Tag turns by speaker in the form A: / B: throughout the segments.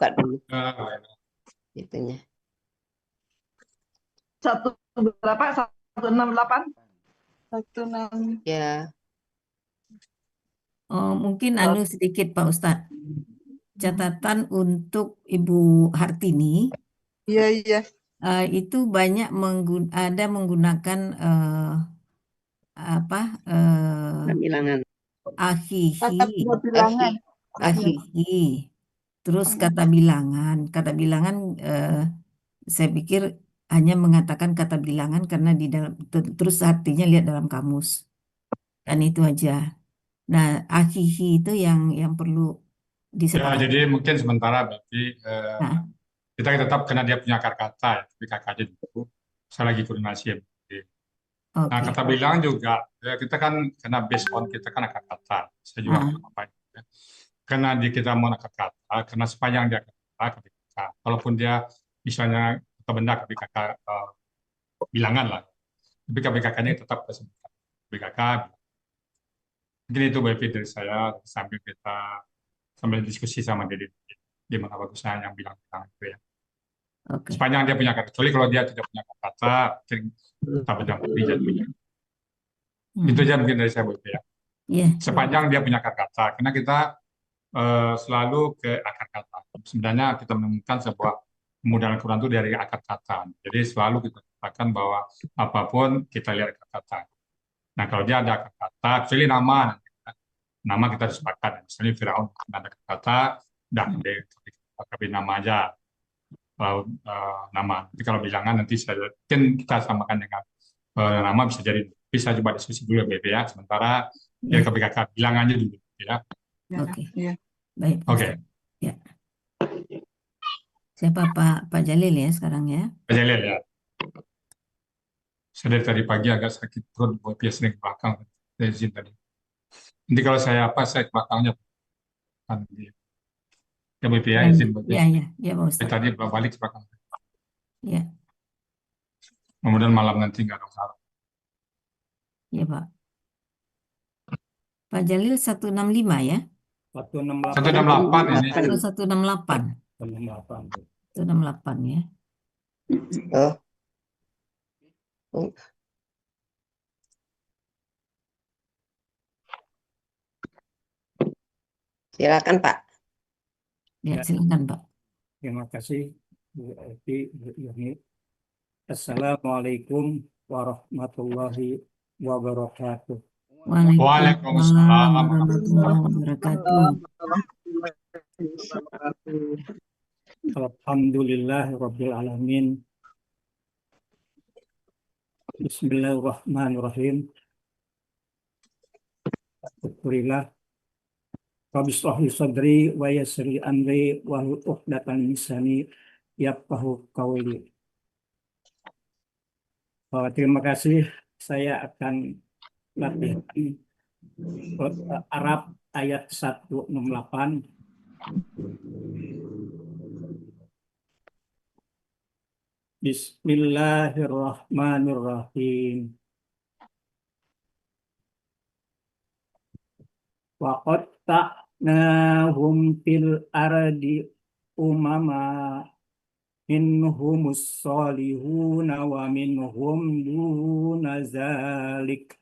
A: buka dulu itunya.
B: 1 berapa? 168? 16.
A: Ya,
C: Oh, mungkin sedikit Pak Ustadz. Catatan untuk Ibu Hartini,
B: Iya.
C: itu banyak menggunakan
A: bilangan.
C: akhihi,
B: Kata bilangan.
C: akhihi. Terus kata bilangan saya pikir hanya mengatakan kata bilangan karena di dalam terus artinya lihat dalam kamus. Dan itu aja. Nah, akhihi itu yang perlu
D: Ya,
C: disepakati.
D: jadi mungkin sementara berarti
C: Nah,
D: kita tetap karena dia punya akar kata, ya, tapi kakaknya dulu. Saya lagi koordinasi ya. Nah,
C: oke.
D: kata bilangan juga, ya, kita kan karena based on kita kan akar kata. Saya juga apa ya. Karena kita mau akar kata, karena sepanjang dia akar kata, KBKK. Walaupun dia misalnya kata benda KBKK bilangan lah, tapi KBKK-nya tetap disebutkan KBKK. Mungkin itu WP dari saya sambil diskusi sama Dede di mana bagusnya yang bilang-bilang itu ya.
C: Oke.
D: Sepanjang dia punya kata, kecuali kalau dia tidak punya kata, kita berdampingi jadinya. Itu aja mungkin dari saya WP ya.
C: Iya.
D: Sepanjang dia punya akar kata, karena kita selalu ke akar kata. Sebenarnya kita menemukan sebuah pemudahan Al-Quran itu dari akar kata. Jadi selalu kita katakan bahwa apapun kita lihat akar kata. Nah, kalau dia ada akar kata, kecuali nama kita harus sepakat. Misalnya Firaun ada akar kata, dah pakai nama aja. Kalau nama, tapi kalau bilangan nanti mungkin kita samakan dengan nama bisa coba diskusi dulu ya BB ya. Sementara ya KBKK bilangannya dulu ya.
C: Oke.
B: Iya.
C: Baik.
D: Oke.
C: Ya. Siapa Pak Jalil ya sekarang ya?
D: Pak Jalil ya. Saya dari tadi pagi agak sakit perut, buat dia sering ke belakang. Saya izin tadi. Nanti kalau saya saya ke belakangnya. Ya BB ya, izin buat dia.
C: Ya Pak Ustadz.
D: Tadi balik ke belakang.
C: Ya.
D: Kemudian malam nanti nggak ada masalah.
C: Ya Pak. Pak Jalil 165 ya?
D: 168 ini.
C: 168. 168 ya.
A: Silakan Pak.
C: Ya, silakan Pak.
E: Terima kasih Bu Evi, Bu Yuni. Assalamualaikum warahmatullahi wabarakatuh.
C: Waalaikumsalam warahmatullahi wabarakatuh.
E: Alhamdulillahirabbil alamin. Bismillahirrahmanirrahim. Alhamdulillah. Rabbi shrah li sadri wa yassir li amri wahlul 'uqdatam min lisani yafqahu qawli. Terima kasih. Saya akan latihan Arab ayat 168. Bismillahirrahmanirrahim. Wa qatta'nahum fil ardi umama minhumus salihuna wa minhum duna zalik.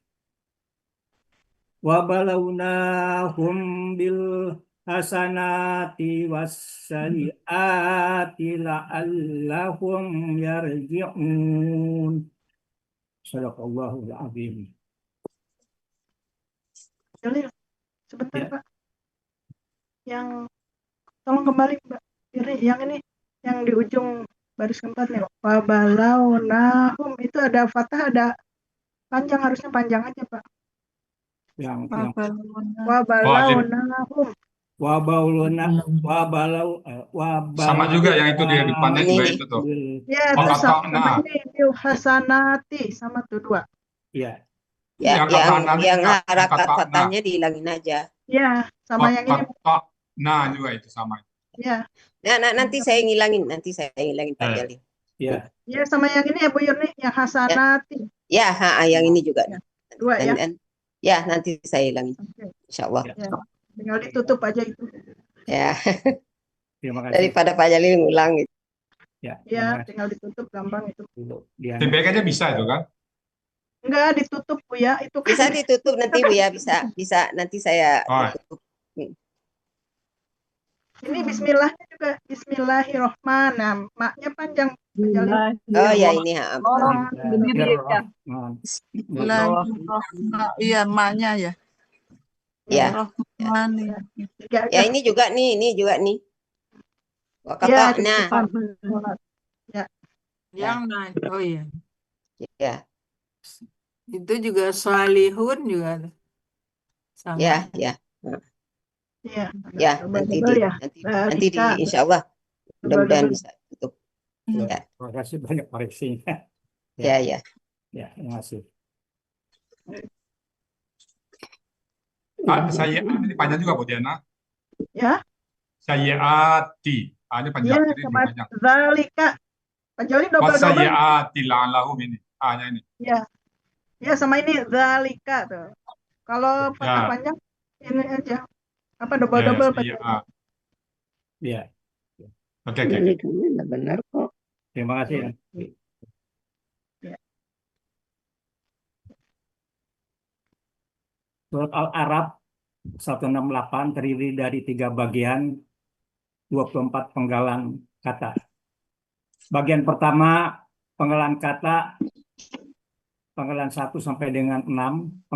E: Wa balawnahum bil hasanati wassayyiati la'allahum yarji'un. Shadaqallahul azim.
B: Jalil, sebentar Pak. Tolong kembali Mbak. Yang ini yang di ujung baris keempat nih. Wabalawnahum itu ada fathah, ada panjang, harusnya panjang aja Pak. Wabalawnahum.
D: Sama juga yang itu di depannya juga itu tuh.
B: Ya, itu sama ini hasanati sama tuh dua.
E: Iya.
A: Yang harakat katanya dihilangin aja.
B: Ya, sama yang ini.
D: Nah, juga itu sama.
B: Ya.
A: Nah, nanti saya ngilangin Pak Jalil.
E: Iya.
B: Ya, sama yang ini ya Bu Yuni, yang hasanati.
A: Ya, yang ini juga.
B: Ya. Dua ya.
A: Ya, nanti saya hilangin. Insya Allah.
B: Ya. Tinggal ditutup aja itu.
A: Ya.
E: Terima kasih.
A: daripada Pak Jalil ngulang gitu.
E: Ya,
B: Ya,
E: terima kasih.
B: tinggal ditutup gampang itu.
E: Bu Diana.
D: Feedback aja bisa itu kan?
B: Enggak ditutup Bu ya, itu kan
A: Bisa ditutup nanti Bu ya, bisa nanti saya
D: Oh,
A: tutup.
B: ini bismillahnya juga Bismillahirrohmanirrohim. Maknya panjang Pak Jalil.
A: Oh ya ini
E: Bismillahirrahmanirrahim.
F: Iya, maknya ya.
A: ya.
F: Rahman.
B: Ya,
A: Ya ini juga nih,
B: ya,
A: Wakatokna.
B: sholat.
F: Yang naik. Oh iya.
A: Ya,
F: Itu juga salihun juga sama.
A: ya.
B: Ya,
A: Ya, nanti
B: Dalika.
A: di insya Allah mudah-mudahan
B: Double.
A: bisa tutup.
E: Ya,
A: Ya.
E: terima kasih banyak koreksinya.
A: Ya, ya.
E: Ya, terima kasih.
D: Saya ini panjang juga Bu Diana.
B: Ya,
D: Sayyiati. Ini
B: ya,
D: panjang, jadi
B: sama
D: panjang.
B: Dalika. Pak Jalil double.
D: Wasayyiati la'allahum ini. A-nya ini.
B: Ya, sama ini Dalika tuh. Kalau fathah
D: Ya.
B: panjang ini aja. Apa
D: Ya,
B: double Pak
D: sayyi'a.
B: Jalil.
E: Ya,
D: Oke.
A: Udah benar kok.
E: terima kasih.
B: Ya.
E: Surat Al-A'raf 168 terdiri dari 3 bagian, 24 penggalan kata. Bagian pertama, penggalan kata, penggalan 1 sampai dengan 6.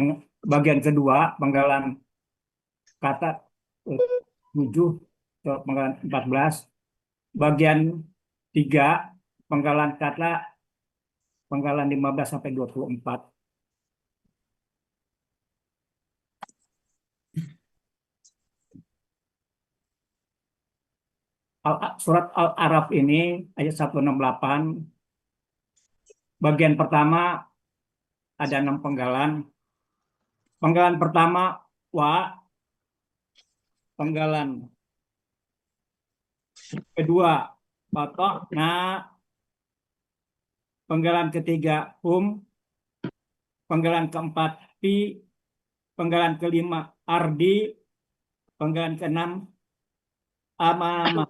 E: Bagian kedua, penggalan kata 7, penggalan 14. Bagian 3, penggalan kata, penggalan 15 sampai 24. Surat Al-A'raf ini ayat 168. Bagian pertama ada 6 penggalan. Penggalan pertama wa, penggalan kedua na, penggalan ketiga hum, penggalan keempat fi, penggalan kelima ardi, penggalan keenam amama.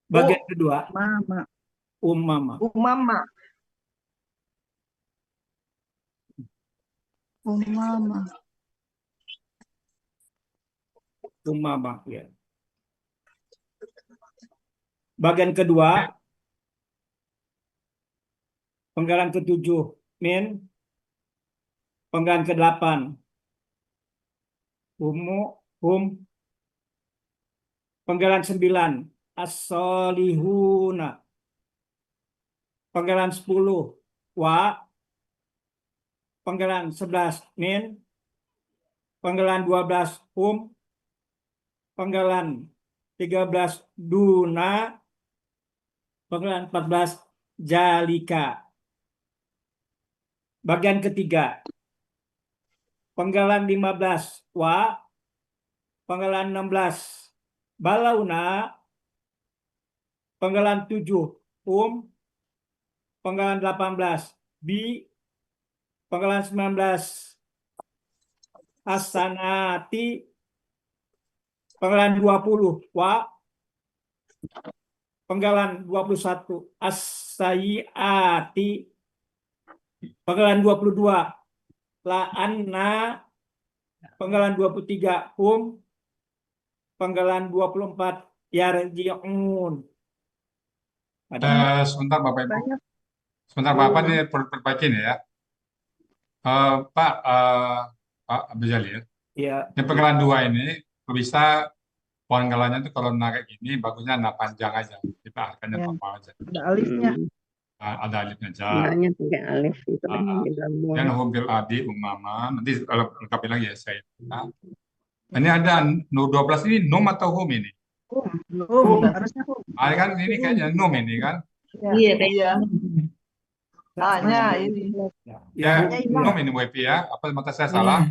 E: Bagian kedua
B: Mama.
E: umama.
F: Umama. Umama.
E: Umama, ya. Bagian kedua penggalan ke-7 min, penggalan ke-8 hum, penggalan 9 as-solihuna, penggalan 10 wa, penggalan 11 min, penggalan 12 hum, penggalan 13 duna, penggalan 14 jalika. Bagian ketiga penggalan 15 wa, penggalan 16 balauna, penggalan 7 penggalan 18 bi, penggalan 19 hasanati, penggalan 20 wa, penggalan 21 as-sayyiati, penggalan 22 la'anna, penggalan 23 penggalan 24 yarji'un.
D: Sebentar Bapak Ibu.
B: Banyak.
D: Sebentar Bapak ini perbaikin ya. Pak Abdul Jalil.
E: Ya,
D: Yang penggalan 2 ini bisa penggalannya itu kalau narik gini bagusnya panjang aja. Kita arahkannya
B: Ya.
D: apa aja.
B: Ada alifnya.
D: Ada alifnya aja.
A: Nanya pakai alif itu kan
D: Ah.
A: di dalam
D: Dan humbil adi umama. Nanti lengkapin lagi ya saya. Ini ada 12 ini num atau hum ini?
B: Harusnya
D: Kan ini kayaknya num ini kan?
F: Iya. Tanya ini.
D: Ya,
B: Iya.
D: num ini Bu Epi ya. Apa mata saya salah?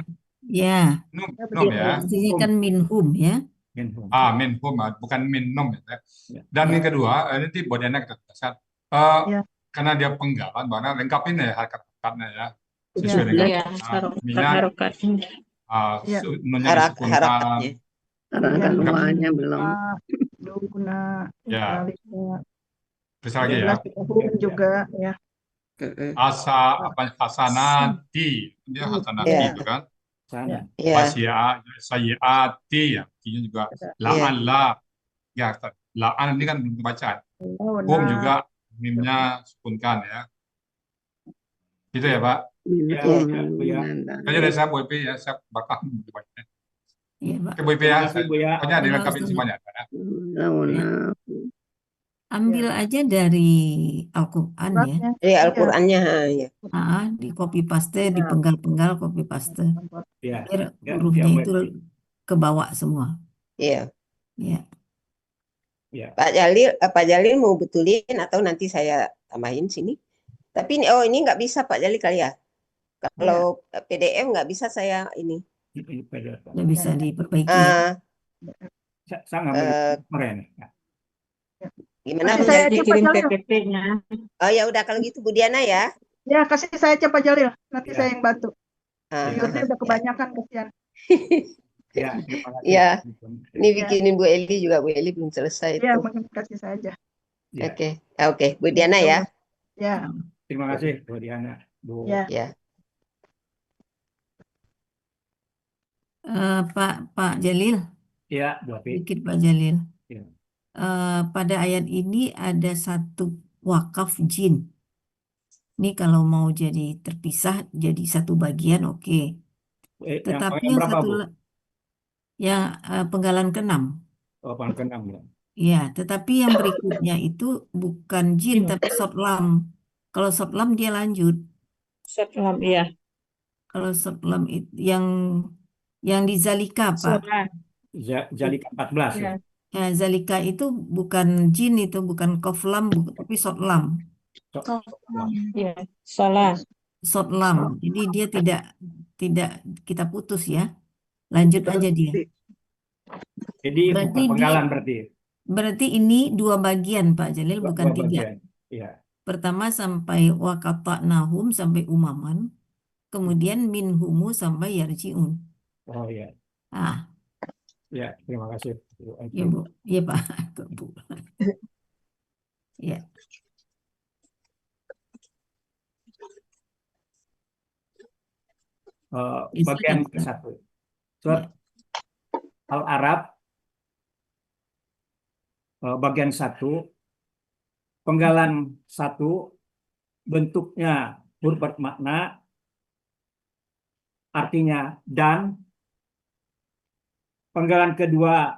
C: Ya,
D: Num
C: artinya
D: ya.
C: kan minhum ya.
E: minhum.
D: Minhum, bukan minum ya.
E: Ya.
D: Dan yang kedua, nanti Bodiana kita tegaskan.
B: Ya.
D: Karena dia penggalan, mana lengkapin ya harkat-harkatnya ya. Sesuai dengan
A: Iya,
D: minat,
A: harokatnya.
D: nunnya
B: Ya.
D: disukunkan,
A: Harakatnya. Terangkan
B: Iya.
A: wa-nya belum.
B: Duguna,
D: Ya,
B: Italika,
D: bisa lagi ya.
B: jelas hum juga ya.
A: Mm-mm.
D: Hasanati, dia hasanati
A: Ya.
D: itu kan.
E: Sana.
A: Ya.
D: Sayyiati, ya. Artinya juga la'alla. Ya, la'an ini kan belum dibaca. Hum juga mimnya sukunkan ya. Gitu ya, Pak.
E: Ya, ya.
D: Kayaknya dari saya Bu Epi ya, saya bakal membaca.
C: Iya, Pak.
D: Oke, Bu Epi
E: Terima
D: ya.
E: kasih, Bu ya.
D: Pokoknya dilengkapi semuanya. Ya.
C: Ambil aja dari Al-Quran ya.
B: Suratnya.
A: Ya, Al-Qur'annya ya.
C: Di copy paste, dipenggal-penggal copy paste.
E: Ya.
C: Biar
E: Ya,
C: hurufnya
E: Bu
C: itu
E: Epi.
C: ke bawah semua.
A: Iya.
C: Ya.
E: Ya.
A: Pak Jalil mau betulin atau nanti saya tambahin sini. Tapi ini nggak bisa Pak Jalil kali ya. Kalau PDF nggak bisa saya ini.
C: Nggak bisa diperbaiki ya.
E: Saya ngambil kemarin. Ya.
A: Gimana
B: Kasih
A: Bu
B: saya
A: Jalil?
F: Dikirim
B: Pak Jalil.
F: PPT-nya.
A: Oh ya udah kalau gitu Bu Diana ya.
B: Ya, kasih saya Pak Jalil. Nanti
E: Ya.
B: saya yang bantu.
A: Ah,
B: Videonya udah kebanyakan kasihan.
E: Ya, terima kasih.
A: Ya. Ini bikinin Bu Eli juga. Bu Eli belum selesai
B: Ya,
A: itu.
B: mungkin kasih saja.
E: Ya.
A: Oke. Bu Diana ya.
B: Ya,
E: Terima kasih, Bu Diana. Bu.
B: ya.
A: Ya.
C: Pak Jalil,
E: Ya, Bu Epi.
C: sedikit Pak Jalil.
E: Ya.
C: Pada ayat ini ada satu wakaf jin. Ini kalau mau jadi terpisah jadi satu bagian oke. Tetapi
E: yang
C: yang
E: berapa,
C: satu
E: Bu?
C: yang penggalan ke-6.
E: Oh, pangkat 6 ya.
C: Ya, tetapi yang berikutnya itu bukan jin tapi sotlam. Kalau sotlam dia lanjut.
F: Sotlam, iya.
C: Kalau sotlam itu yang di Zalika Pak.
E: Zalika 14 ya.
C: Zalika itu bukan jin, itu bukan koflam tapi sotlam.
F: Iya, salah.
C: Sotlam. Jadi dia tidak kita putus ya. Lanjut aja dia.
E: Jadi
C: Berarti
E: bukan penggalan berarti.
C: Berarti ini dua bagian Pak Jalil, bukan
E: Dua
C: tiga.
E: bagian. Iya.
C: Pertama sampai waqata'nahum sampai umaman. Kemudian minhumu sampai yarji'un.
E: Oh iya. Ya, terima kasih.
C: Ya Bu. Iya Pak. Bu. Ya.
E: Bagian ke-1. Surat Al-Arab bagian 1, penggalan 1, bentuknya huruf bermakna, artinya dan. Penggalan kedua,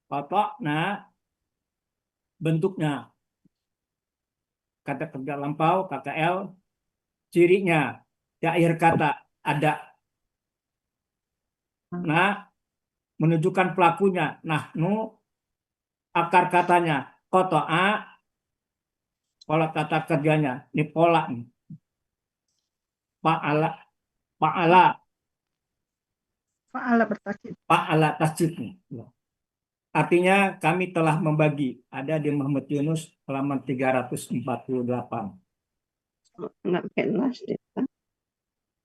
E: patokna, bentuknya kata kerja lampau, KKL, cirinya di akhir kata ada nah, menunjukkan pelakunya nahnu, akar katanya kotoa, pola kata kerjanya ini pola nih. Fa'ala tasjid nih. Artinya kami telah membagi, ada di Muhammad Yunus halaman 348.
A: Enggak pakai nas deh.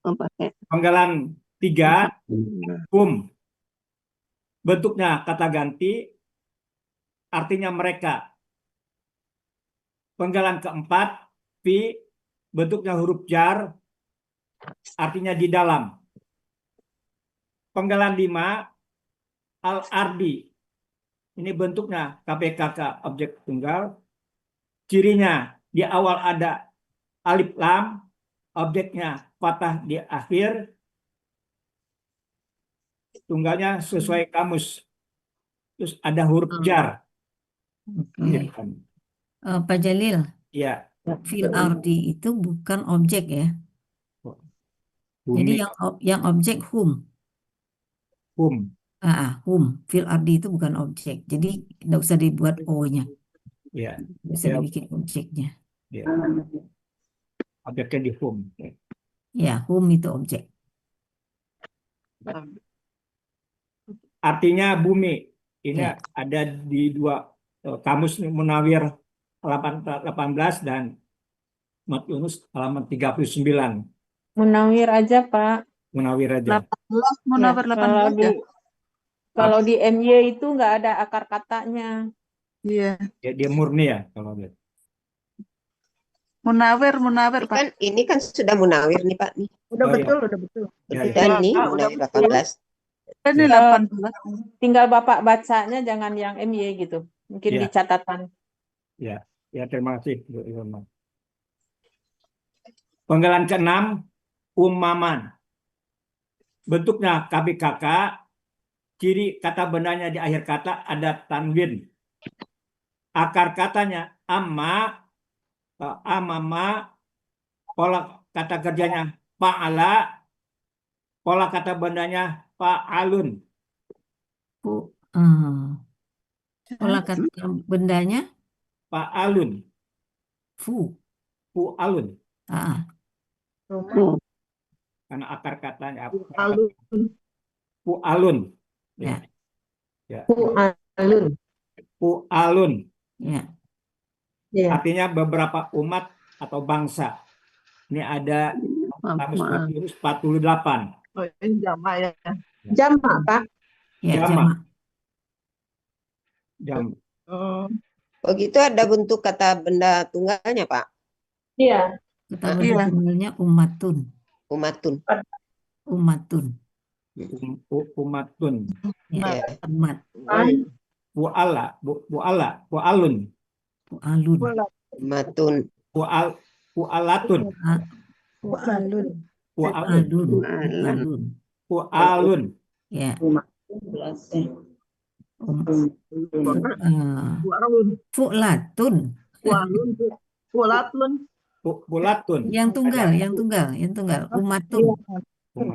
A: Oh, pakai.
E: Penggalan 3, hum. Bentuknya kata ganti, artinya mereka. Penggalan keempat, fi, bentuknya huruf jar, artinya di dalam. Penggalan 5, al-ardi. Ini bentuknya KPKK objek tunggal. Cirinya di awal ada alif lam, objeknya fathah di akhir. Tunggalnya sesuai kamus. Terus ada huruf jar.
C: Oke. Pak Jalil,
E: Ya.
C: fil ardi itu bukan objek ya. Jadi yang objek hum. Hum. Fil ardi itu bukan objek. Jadi tidak usah dibuat O-nya.
E: Ya.
C: Bisa dibikin objeknya.
E: Ya. Objeknya di hum.
C: Ya, hum itu objek.
E: Artinya bumi. Ini ada di dua kamus Munawir halaman 18 dan Mat Yunus halaman 39.
F: Munawir aja, Pak.
E: Munawir aja.
F: 18, Munawir 18 ya. Kalau di MY itu nggak ada akar katanya.
B: Iya.
E: Dia murni ya kalau dia.
B: Munawir, Pak.
A: Ini kan sudah munawir nih Pak nih.
B: Udah
E: Oh,
B: betul, udah betul.
E: Ya,
A: Udah
E: ya.
A: nih
B: udah
A: munawir
B: betul.
A: 18.
B: Ini
F: Eh,
B: 18.
F: Tinggal Bapak bacanya jangan yang MY gitu. Mungkin
E: Ya.
F: di catatan.
E: Ya, terima kasih Bu Irma. Penggalan ke-6, umpaman. Bentuknya KBKK, ciri kata bendanya di akhir kata ada tanwin. Akar katanya amma, amama, pola kata kerjanya fa'ala, pola kata bendanya fa'alun.
C: Pola kata bendanya
E: Fa'alun, fu'alun. Karena akar katanya fu'alun.
C: Ya.
E: Ya.
F: Fu'alun.
E: Fu'alun.
C: Ya.
F: Ya.
E: Artinya beberapa umat atau bangsa. Ini ada kamus 48.
B: Oh, ini jamak ya.
F: Jamak, Pak.
C: Ya,
E: Jamak.
C: jamak.
A: Oh gitu ada bentuk kata benda tunggalnya Pak.
F: Iya.
C: Kata benda tunggalnya umatun.
A: Umatun.
C: Umatun.
E: Umatun.
C: Ya, umat.
E: Fu'ala, fu'alun.
C: Fu'alun.
A: Umatun.
E: Fu'alatun.
B: Fu'alun.
E: Fu'alun.
C: Fu'alun.
E: Fu'alun.
C: Ya. Fu'latun.
E: Fu'latun.
C: Yang tunggal. Umatun.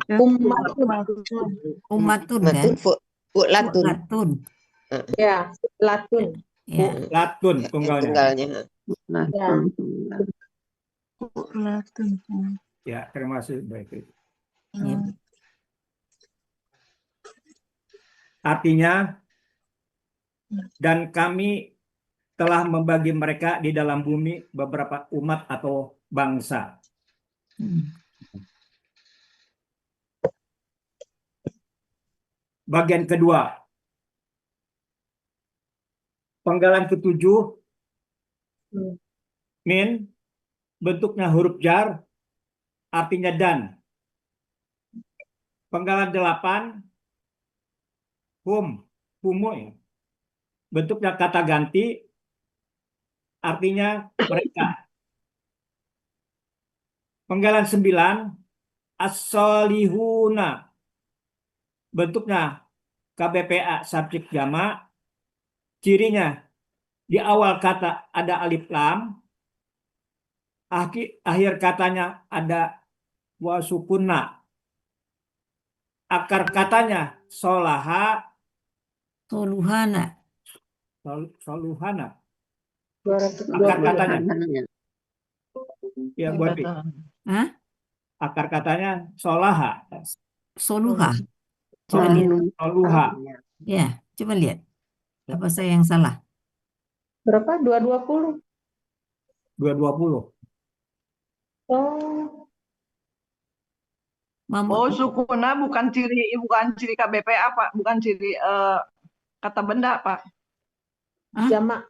C: Umatun kan?
A: Umatun. Fu'latun.
C: Fu'latun.
F: Ya, latun.
C: Ya.
E: Fu'latun
A: Yang
E: tunggalnya.
A: tunggalnya.
F: Ya.
E: Ya, terima kasih. Baik.
C: Ya.
E: Artinya, dan kami telah membagi mereka di dalam bumi beberapa umat atau bangsa. Bagian kedua, penggalan ke-7, min, bentuknya huruf jar, artinya dan. Penggalan 8, humu, ya. Bentuknya kata ganti, artinya mereka. Penggalan 9, as-solihuna, bentuknya KBPA subjek jamak, cirinya di awal kata ada alif lam, akhir katanya ada wasukunna, akar katanya solaha,
C: Soluhana.
E: soluhana, akar katanya ya buat
C: Hah?
E: akar katanya solaha,
C: Soluha. Coba lihat.
E: soluha.
C: Ya, coba lihat. Apa saya yang salah?
F: Berapa? 220.
E: 220.
F: Oh.
B: Oh, sukuna bukan ciri KBPA, Pak, bukan ciri kata benda, Pak.
C: Hah?
F: Jamak.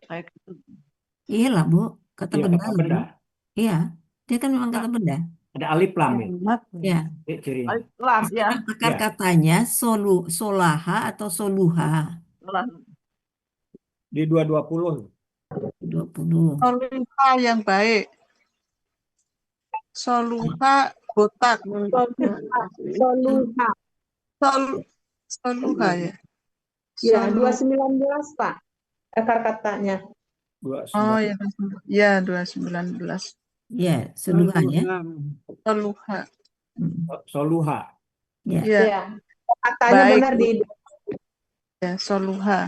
C: Iyalah, Bu. Kata
E: Iya,
C: benda
E: kata
C: itu.
E: benda.
C: Iya. Dia kan memang kata benda.
E: Ada alif lam ya.
C: Ya.
E: Cirinya.
B: Lam, ya.
C: Sekarang akar
E: Ya.
C: katanya solaha atau soluha.
E: Di 220.
C: 20.
B: Soluha yang baik. Soluha botak.
F: Soluha.
B: Soluha ya.
F: Ya, 219, Pak. Akar katanya.
E: 29.
B: Oh ya, ya 219.
C: Ya, soluhanya.
B: Soluha.
E: Soluha.
C: Ya.
F: Ya. Katanya
B: Baik,
F: benar di
B: ya, soluha.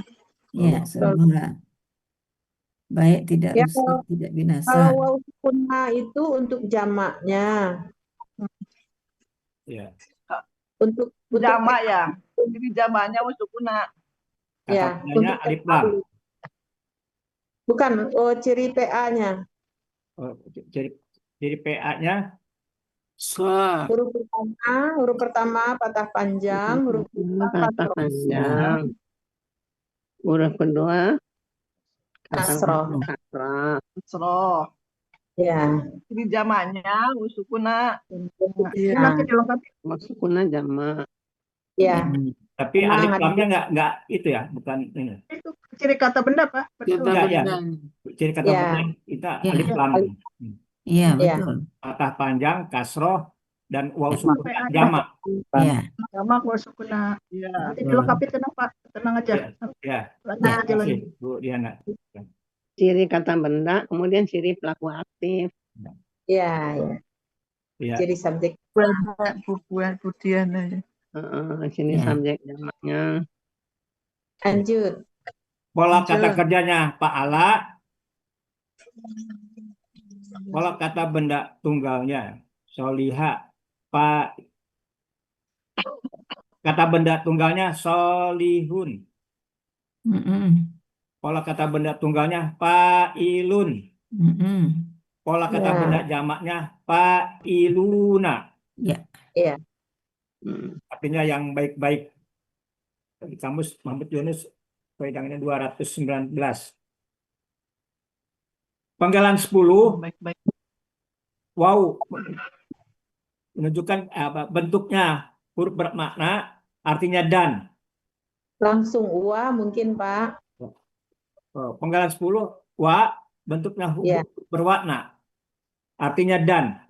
C: Ya, soluha. Baik, tidak
F: Ya,
C: rusak, tidak binasa.
F: kalau waw sukuna itu untuk jamaknya.
E: Ya.
F: Untuk
B: Jamak ya. Jadi jamaknya sukuna.
F: Ya,
E: Katanya
F: untuk
E: alif lam.
F: bukan ciri PA-nya.
E: Jadi PA-nya
G: Sa.
F: Huruf pertama patah panjang, huruf kedua
G: Patah
F: kasroh.
G: panjang. Huruf kedua
F: Kasroh.
G: kasrah.
H: Kasroh.
F: Ya.
H: Jadi jamaknya usukuna.
B: Ini
F: Nah,
B: nanti dilengkapi.
G: Maksudnya jamak.
F: ya.
E: Tapi
F: Tenang,
E: alif
F: adik.
E: lamnya nggak itu ya, bukan ini.
B: Itu ciri kata benda, Pak. Betul.
G: Kata
E: Ya, ya.
G: benda.
E: Ciri kata
F: Ya.
E: benda kita
C: Ya.
E: alif lam.
C: Iya,
F: Ya.
C: betul.
E: Patah panjang, kasroh, dan waw
C: Ya.
E: sukun jamak.
C: Iya.
B: Jamak wa sukuna.
H: Iya.
B: Nanti dilengkapi tenang, Pak. Tenang aja.
E: Ya,
B: Lanjut
C: Ya.
B: aja lagi.
E: kasih Bu Diana.
G: Ciri kata benda, kemudian ciri pelaku aktif.
F: Ya, ya.
E: Ya.
F: Jadi subjek.
H: Bukuan Budian aja.
G: Sini
C: Ya.
G: subjek jamaknya.
F: Lanjut.
E: Pola kata
H: Lanjut.
E: kerjanya Pak Ala. Pola kata benda tunggalnya Soliha. Pak. Kata benda tunggalnya Solihun.
C: Mm-mm.
E: Pola kata benda tunggalnya Fa'ilun.
C: Mm-mm.
E: Pola kata
F: Ya.
E: benda jamaknya Fa'iluna.
C: Ya.
F: Ya.
E: Artinya yang baik-baik. Di kamus Muhammad Yunus pegangannya 219. Panggilan 10
H: Baik-baik.
E: wow menunjukkan bentuknya huruf bermakna artinya dan.
F: Langsung wa mungkin, Pak.
E: Panggilan 10 wa bentuknya
F: Ya.
E: huruf berwarna artinya dan.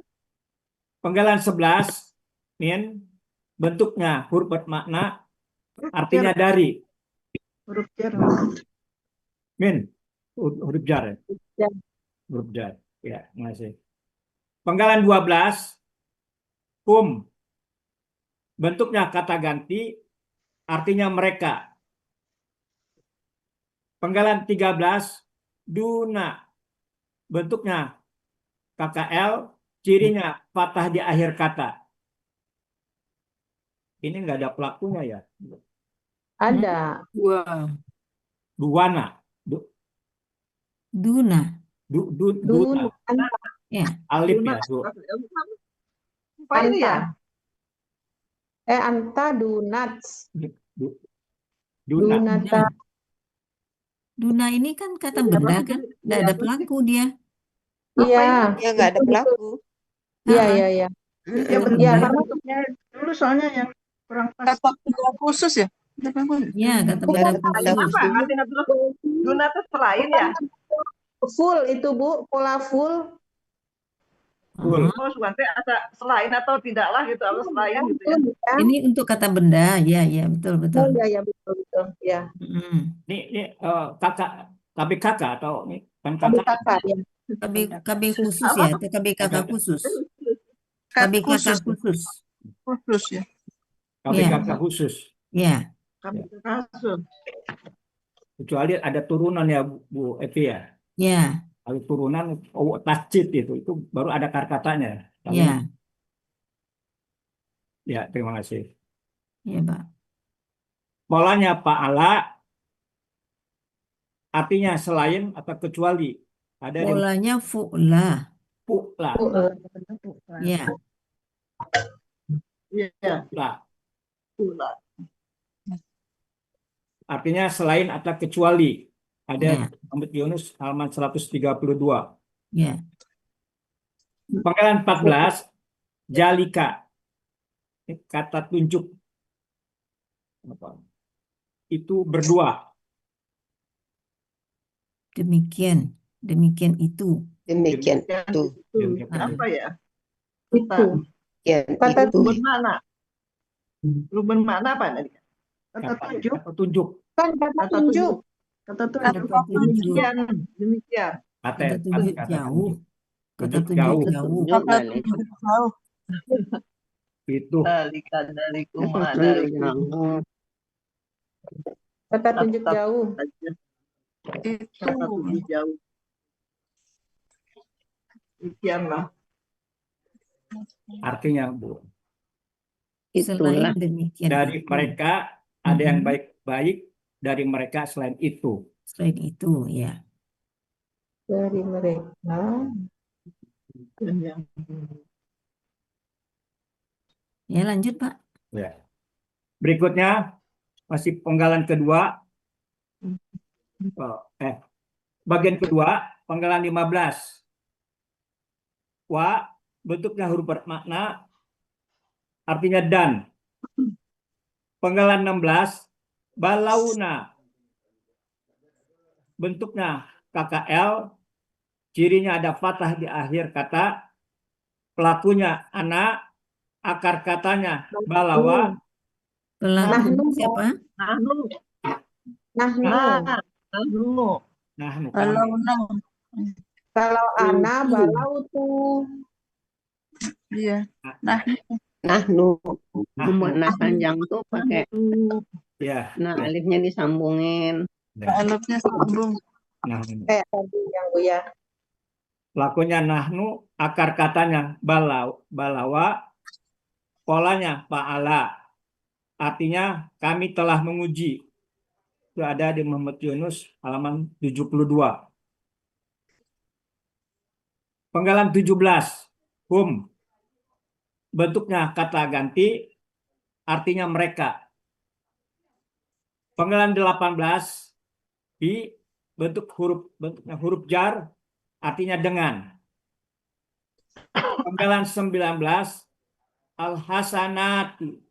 E: Panggilan 11 min bentuknya huruf bermakna artinya dari.
B: Huruf jar.
E: Min huruf jar.
F: Ya.
E: Huruf jar. Ya, masih. Panggilan 12 hum bentuknya kata ganti artinya mereka. Panggilan 13 duna bentuknya KKL cirinya fathah di akhir kata. Ini nggak ada pelakunya ya.
F: Ada.
G: Wah.
E: Duwana.
C: Duna.
E: Duna.
C: Ya.
E: Alif
H: Duna.
E: ya.
H: Apa ini ya?
F: Anta dunats.
E: Duna.
F: Dunata.
C: Duna ini kan kata benda kan? Nggak ada pelaku dia.
F: Iya.
A: Ya nggak ada pelaku.
F: Iya,
C: Ha-ha.
F: iya, iya.
B: Ya,
C: Kata
F: Iya,
C: benda.
F: karena
B: bentuknya dulu soalnya yang kurang pas.
H: Kata benda khusus ya? Kata benda
C: Ya, kata benda
A: Kata benda
C: khusus.
H: apa? Artinya Duna itu selain ya?
F: full itu, Bu, pola full.
E: Full.
C: Oh,
H: Oh, Sugante ada selain atau tidaklah gitu, atau selain gitu ya.
F: Ya.
C: ini untuk kata benda. Ya, ya, betul,
F: Oh,
C: betul.
F: iya, ya, betul, betul. Ya.
C: Mm.
E: Ini kakak, KBKK atau ini kan
F: Kami
E: kakak.
F: kakak, ya.
C: KB khusus ya, atau KBKK khusus? KBKK
H: Khusus.
C: khusus.
H: Khusus ya.
E: KBKK khusus.
C: Ya,
H: Kasus.
E: Kecuali ada turunan ya Bu Evi ya.
C: ya,
E: Kalau turunan tasjid itu baru ada kata-katanya. Tapi
C: ya,
E: ya terima kasih.
C: ya, Pak.
E: Polanya Pak Ala artinya selain atau kecuali. Ada di
C: Polanya fu'la.
E: pula.
C: Ya,
H: Iya.
E: Lah.
H: Pula.
E: Artinya selain atau kecuali. Ada
C: ya,
E: Muhammad Yunus halaman 132.
C: ya.
E: Panggilan 14 jalika. Ini kata tunjuk. Itu berdua.
C: Demikian, demikian itu.
A: Demikian itu.
H: Apa ya?
F: Itu.
A: Demikian
F: Kata
A: itu.
H: Bermakna. Lu bermakna apa tadi?
B: Kata tunjuk.
E: Kata tunjuk.
F: Kan kata tunjuk.
B: Kata
C: Kata
B: tunjuk.
C: tunjuk,
H: Demikian.
C: kata tunjuk jauh. Kata
E: Tunjuk jauh.
C: tunjuk jauh.
H: Kata tunjuk jauh.
E: Itu.
H: Dalikan darikum
G: Tunjuk
H: darikum.
G: jauh.
F: Kata tunjuk jauh.
H: Itu kata tunjuk jauh. Demikianlah.
E: Artinya Bu.
C: Selain
G: Itulah.
C: demikian
E: Dari
C: itu.
E: mereka ada yang baik-baik. Dari mereka selain itu.
C: Selain itu, ya.
F: Dari mereka.
C: Ya, lanjut, Pak.
E: Ya. Berikutnya masih penggalan kedua. Bagian kedua, penggalan 15. Wa bentuknya huruf bermakna, artinya dan. Penggalan 16, balauna bentuknya KKL, cirinya ada fathah di akhir kata, pelakunya anak, akar katanya balawa,
C: Pelaku
F: Nahnu.
C: siapa?
H: Nahnu.
F: Nahnu.
H: Nah, nahnu.
E: nah kami.
I: Balauna.
F: Kalau ana balau tuh.
I: Iya. Nah,
A: Nahnu.
G: Membuat nah panjang tuh pakai
E: Ya,
G: nah alifnya disambungin.
I: alifnya sambung.
E: nah,
F: Kayak tadi yang Buya.
E: pelakunya nahnu, akar katanya balawa, polanya fa'ala. Artinya kami telah menguji. Itu ada di Muhammad Yunus halaman 72. Penggalan 17, hum. Bentuknya kata ganti, artinya mereka. Penggalan 18, bi, bentuknya huruf jar, artinya dengan. Penggalan 19, al-hasanati.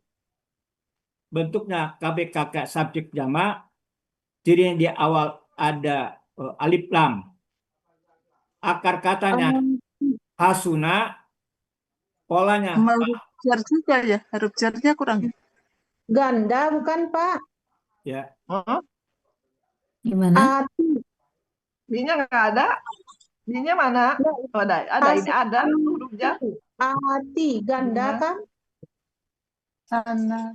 E: Bentuknya KBKK subjek jamak, cirinya di awal ada alif lam. Akar katanya hasuna, polanya
I: Sama huruf jar juga ya. Huruf jarnya kurang.
F: Ganda bukan Pak?
E: ya.
H: Oh,
C: Gimana?
F: Ati.
H: B-nya nggak ada. B-nya mana? Oh, ada. Ini ada huruf jar.
F: Ati. Ganda kan?
I: Sana.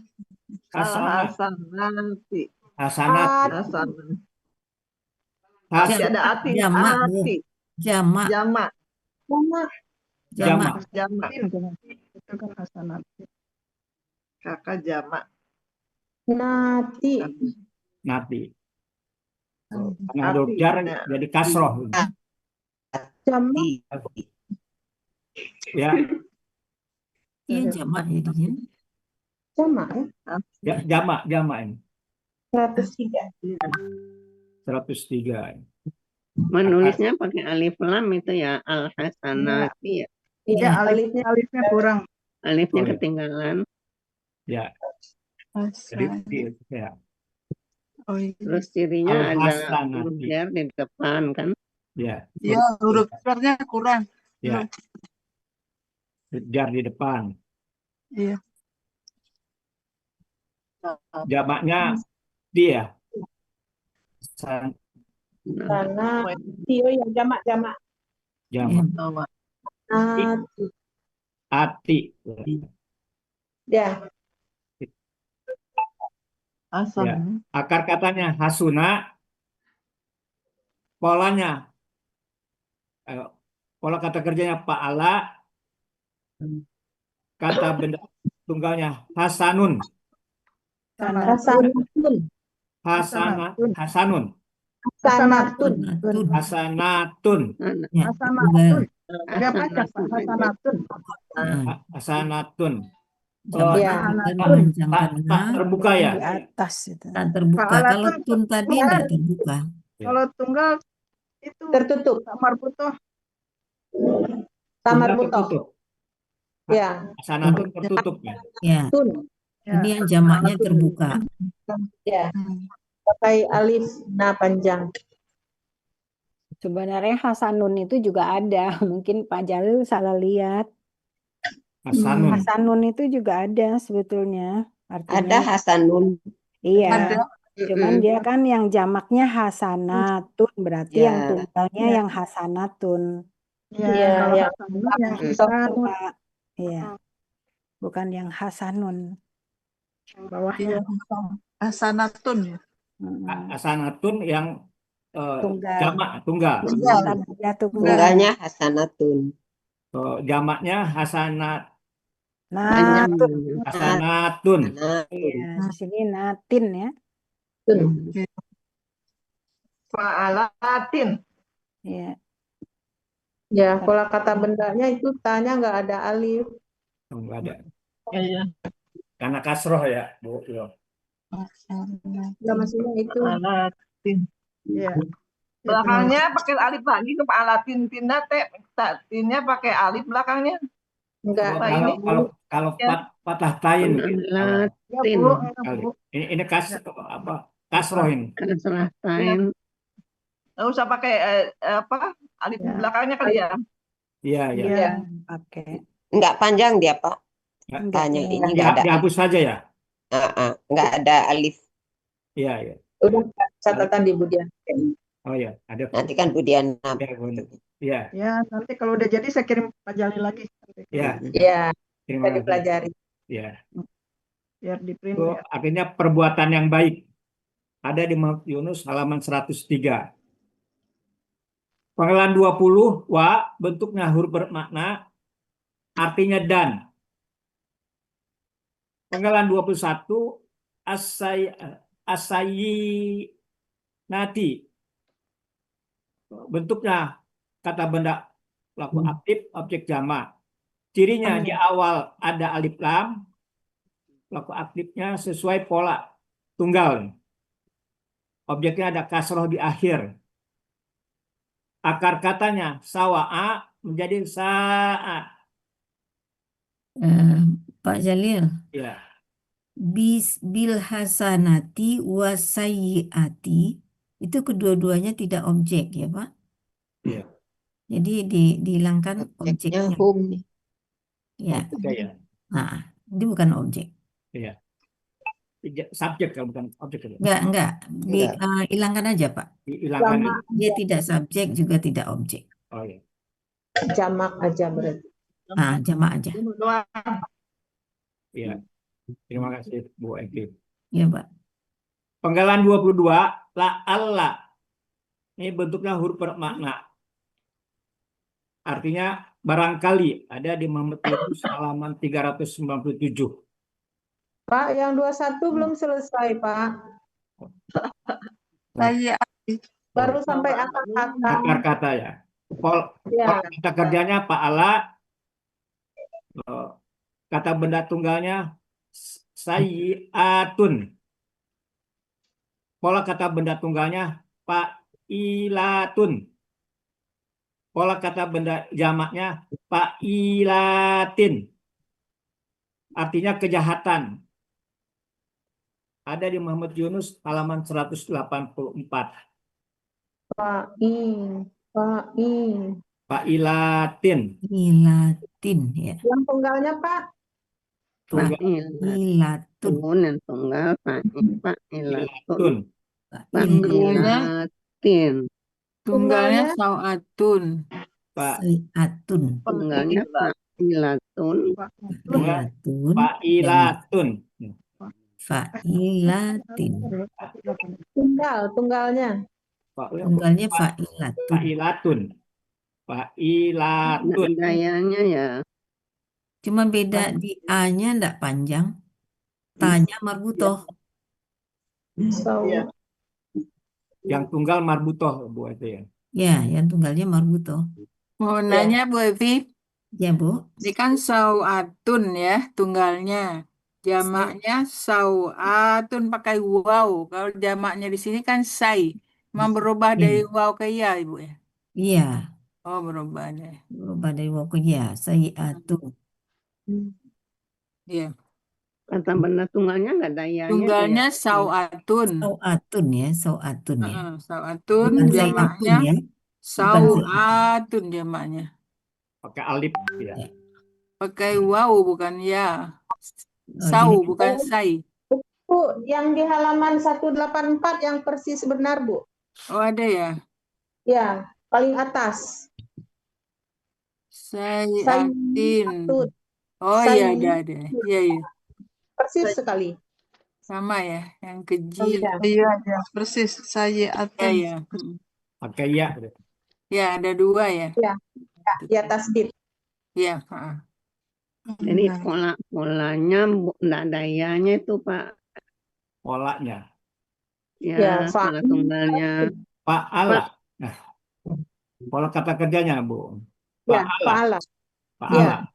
E: Hasanat.
H: Hasanati.
E: Hasanat.
H: Hasanati.
E: Has,
H: Masih ada ati.
C: Jamak, Bu.
H: Ati.
C: Jamak.
H: Jamak.
F: Sama.
E: jamak.
H: Jamak.
B: Itu kan hasanat.
H: Kakak jamak.
F: Nati.
E: Nati. Karena huruf
H: Ati.
E: jar
H: Nah.
E: jadi kasroh.
F: Jamak.
E: Ya,
C: Iya, jamak jadinya.
F: Jamak ya.
E: jamak ini.
F: 103.
E: 103.
G: Menulisnya pakai alif lam itu ya al-hasanati ya.
B: Iya, alifnya kurang.
G: Alifnya
E: Oh, iya.
G: ketinggalan.
E: Ya, jadi ya.
I: Oh iya.
G: Terus cirinya ada
E: Al-hasanati.
G: huruf jar di depan kan.
E: Ya,
I: Iya, huruf jarnya kurang.
E: ya. Jar di depan.
I: Iya.
E: Jamaknya dia.
F: Karena Tio yang jamak.
E: Jamak.
F: Nati.
E: Ati.
F: Ya.
E: Ya. Akar katanya hasuna. Polanya. Pola kata kerjanya fa'ala. Kata benda tunggalnya hasanun.
F: Hasanatun.
E: Hasanun.
F: Hasanatun.
E: Hasanatun.
C: Ya,
B: Hasanatun. Ada baca Pak, hasanatun.
E: Hasanatun.
C: jamak
F: Ya.
C: kita memanjangkan
E: Tak terbuka ya.
F: Di atas itu.
C: tak terbuka.
B: Fa'alatun.
C: Kalau tun tadi tidak terbuka.
B: Kalau tunggal itu
F: Tertutup.
B: marbutoh.
F: Tamar
E: Tunggal
F: butoh.
E: tertutup.
F: Ya.
E: Hasanatun tertutup ya.
C: Ya,
F: Tun.
C: ini yang jamaknya terbuka.
F: Ya. Pakai alif na panjang.
J: Sebenarnya Hasanun itu juga ada. Mungkin Pak Jalil salah lihat.
E: Hasanun.
J: Hasanun itu juga ada sebetulnya.
A: Ada
J: Artinya
A: Hasanun.
J: iya.
I: Ada.
J: Cuman dia kan yang jamaknya hasanatun. Berarti
A: Ya.
J: yang tunggalnya yang hasanatun.
F: Iya,
B: Kalau
F: ya.
B: hasanun yang
F: Itu,
B: hisanun.
J: Pak. Iya. Bukan yang hasanun.
B: Yang bawahnya.
I: Iya. Hasanatun ya.
E: Hasanatun yang
J: Tunggal.
E: jamak tunggal.
J: Tanda tunggal.
A: Tunggalnya Hasanatun.
E: Jamaknya hasanat.
J: Natun.
E: Hasanatun.
J: Iya, di sini natin ya.
F: Tun.
H: Fa'alatin.
J: Iya.
F: Ya, pola kata bendanya itu tanya nggak ada alif.
E: Enggak ada.
H: Iya.
E: Karena kasroh ya, Bu. Yo.
J: Nggak maksudnya itu.
H: Alatin.
B: Iya.
H: Belakangnya pakai alif lagi ke alatin tinda teh tinnya pakai alif belakangnya.
J: Enggak.
H: Apa ini?
E: Kalau
H: Ya.
E: patah tain gitu. Kalau
B: Ya, Bu. Enggak,
E: kali.
B: Bu.
E: Ini kasroh ini.
G: Kasrah tain.
H: Nggak usah pakai apa alif
B: Ya.
H: belakangnya kali ya.
E: Iya, iya.
B: Iya.
F: Oke.
A: Nggak panjang dia, Pak.
F: Enggak.
A: Hanya ini nggak ada.
E: Dihapus saja ya.
A: Nggak ada alif.
E: Iya, iya.
F: Udah catatan di Budian.
E: Oh ya, ada.
A: Nanti kan Budiana.
E: Ya, iya.
B: Ya, nanti kalau udah jadi saya kirim Pak Jalil lagi.
E: Iya.
F: Iya,
E: Terima
F: bisa
E: kasih.
F: dipelajari.
E: Iya.
B: Biar di print
E: Itu
B: ya.
E: artinya perbuatan yang baik. Ada di Muhammad Yunus halaman 103. Panggilan 20, wa, bentuknya huruf bermakna, artinya dan. Panggilan 21, asayi nati. Bentuknya kata benda laku aktif, objek jamak. Cirinya di awal ada alif lam, laku aktifnya sesuai pola tunggal. Objeknya ada kasroh di akhir. Akar katanya sawa'a menjadi sa'a.
C: Pak Jalil,
E: Ya,
C: bil hasanati wasayyiati itu kedua-duanya tidak objek ya Pak.
E: iya.
C: Jadi dihilangkan
A: Objeknya
C: objeknya.
A: home nih.
C: Ya.
E: Oke, ya.
C: Nah, ini bukan objek.
E: Iya. Subjek kalau bukan objek.
C: Enggak. Hilangkan aja Pak.
E: Hilangkan.
C: Dia tidak subjek juga tidak objek.
E: Oh ya.
F: Jamak aja berarti.
C: Jamak aja.
E: Iya. Terima kasih Bu Eki.
C: Ya Pak.
E: Penggalan 22, la'alla. Ini bentuknya huruf bermakna. Artinya barangkali ada di Muhammad Yunus halaman 397.
F: Pak, yang 21 belum selesai, Pak.
I: Saya
F: Baru sampai akar kata.
E: Akar kata ya.
F: Ya.
E: Kata kerjanya Pa'ala. Kata benda tunggalnya sayyi'atun. Pola kata benda tunggalnya fa'ilatun. Pola kata benda jamaknya fa'ilatin. Artinya kejahatan. Ada di Muhammad Yunus halaman 184. Fa'ilatin.
C: Ilatin ya.
F: Yang tunggalnya, Pak?
C: Fa'ilatun.
G: Yang tunggal fa'ilatun.
C: Fa'ilatin.
I: tunggalnya sawatun.
C: Fa'ilatun.
G: Tunggalnya fa'ilatun.
E: Fa'ilatun.
C: Fa'ilatin.
F: Tunggalnya.
C: Tunggalnya fa'ilatun.
E: Fa'ilatun. Fa'ilatun.
G: Dayanya ya.
C: Cuma beda di A-nya enggak panjang. Ta-nya marbutoh.
E: Yang tunggal marbutoh Bu itu ya.
C: Ya, yang tunggalnya marbutoh.
I: Mau nanya Bu Evi,
C: Ya, Bu.
I: ini kan sawatun ya tunggalnya. Jamaknya sawatun pakai waw. Kalau jamaknya di sini kan sai. Memang berubah dari waw ke ya, Ibu ya?
C: Iya.
I: Oh, berubah deh.
C: Berubah dari waw ke ya. Sayyi'atun.
I: Iya.
G: Kata benda tunggalnya nggak dayanya.
I: Tunggalnya sawatun.
C: Sawatun ya. Sawatun ya.
I: Sawatun
C: Bukan
I: jamaknya
C: sayyi'atun ya.
I: sawatun jamaknya.
E: Pakai alif ya.
I: Pakai waw bukan ya.
C: Oh,
I: Sau
C: gini.
I: bukan sai.
F: Bu, yang di halaman 184 yang persis benar, Bu.
I: Oh, ada ya.
F: Ya, paling atas.
I: Sayatin. Oh iya ada. Iya.
F: Persis sekali.
I: Sama ya, yang keji. Iya, persis. Sayi'atun.
F: Iya.
E: Pakai ya.
I: Ya, ada dua ya.
F: Ya, di atas dip.
I: Iya.
G: Jadi polanya nggak dayanya itu Pak.
E: Polanya.
G: Ya, pola tunggalnya.
E: Fa'ala. Nah, pola kata kerjanya Bu.
F: Ya, fa'ala.
E: Fa'ala.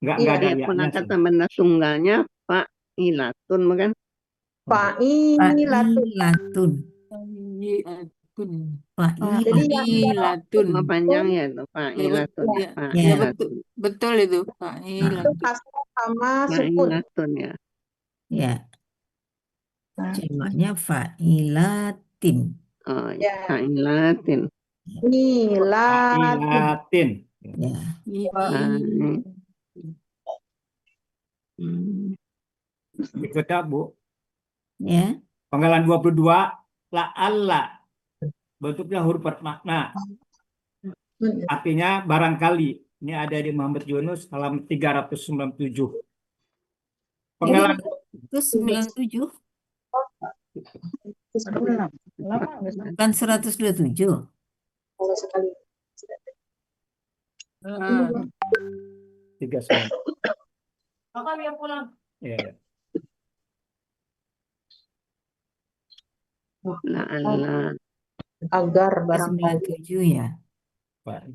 E: Nggak
F: Iya.
E: ada
G: Iya,
E: ya-nya
G: pernah
E: sih.
G: kata benda tunggalnya fa'ilatun bukan?
F: Fa'ilatun.
C: Fa'ilatun.
F: Jadi yang
I: Fa'ilatun.
G: Cuma panjang ya itu
I: Ya,
G: fa'ilatun.
I: ya, ya
C: Ya.
I: betul, betul itu
F: itu
I: fa'ilatun.
F: kasrah sama sukun.
G: Fa'ilatun ya.
C: Ya,
F: Nah,
C: jamaknya fa'ilatin.
G: Oh,
F: ya.
G: fa'ilatin.
F: Milatun.
E: Fa'ilatin.
C: Ya,
G: Fa'i- Hmm.
E: Berikutnya, Bu.
C: ya,
E: Panggalan 22, la'alla. Bentuknya huruf bermakna. Artinya barangkali. Ini ada di Muhammad Yunus halaman 397. Panggalan
C: itu 97, bukan 127.
F: Kalau sekali.
I: Ah,
E: 39. Iya, iya.
G: La'alla.
F: Agar barangkali.
C: 97 ya.
E: Pak.